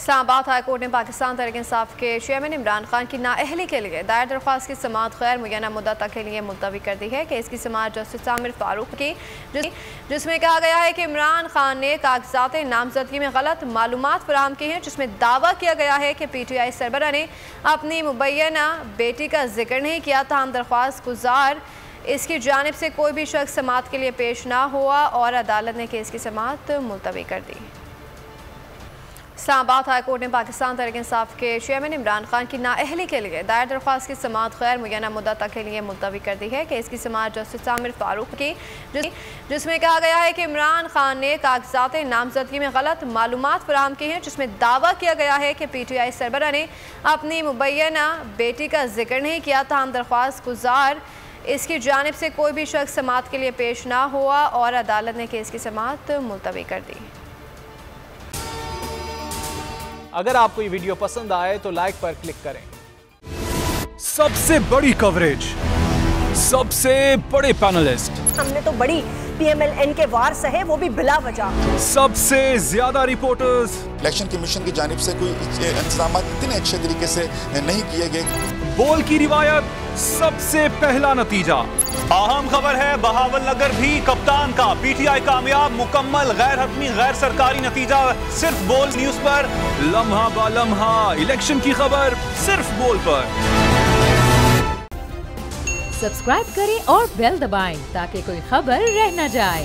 Islamabad high court ने पाकिस्तान तहरीक इंसाफ के chairman Imran Khan की नाअहली के लिए दायर दरख्वास्त की समाअत गैर मुय्यना मुद्दत तक के लिए मुलतवी कर दी है। केस की समाअत जस्टिस आमिर फारूक की, जिसमें कहा गया है कि इमरान खान ने कागजात नामजदगी में गलत मालूमात फराहम की हैं, जिसमें दावा किया गया है कि PTI सरबराह ने अपनी मुबैना बेटी का जिक्र नहीं किया। तमाम दरख्वास्त गुजार इसकी जानिब से कोई भी शख्स समाअत के लिए पेश ना हुआ और अदालत ने केस की समाअत मुलतवी कर दी। इस्लामाबाद हाई कोर्ट ने पाकिस्तान तहरीक इंसाफ के चेयरमैन इमरान खान की नाअहली के लिए दायर दरख्वास्त की समाअत गैर मुय्यना मुद्दत तक के लिए मुलतवी कर दी है। केस की समाअत जस्टिस आमिर फारूक की, जिसमें कहा गया है कि इमरान खान ने कागजात नामजदगी में गलत मालूमात फराहम की हैं, जिसमें दावा किया गया है कि PTI सरबराह ने अपनी मुबैना बेटी का जिक्र नहीं किया। तमाम दरख्वास्त गुजार इसकी जानिब से कोई भी शख्स समाअत के लिए पेश ना हुआ और अदालत ने केस की समाअत मुलतवी कर दी। अगर आपको ये वीडियो पसंद आए तो लाइक पर क्लिक करें। सबसे बड़ी कवरेज, सबसे बड़े पैनलिस्ट, हमने तो बड़ी PMLN के वार सहे, वो भी बिला वजह। सबसे ज्यादा रिपोर्टर्स। इलेक्शन कमीशन की जानिब से कोई इंतजाम इतने अच्छे तरीके से नहीं किए गए। बोल की रिवायत, सबसे पहला नतीजा। अहम खबर है बहावल नगर भी कप्तान का, PTI कामयाब, मुकम्मल गैर हतमी गैर सरकारी नतीजा सिर्फ बोल न्यूज पर। लम्हा बा लम्हा इलेक्शन की खबर सिर्फ बोल पर। सब्सक्राइब करें और बेल दबाएं ताकि कोई खबर रह न जाए।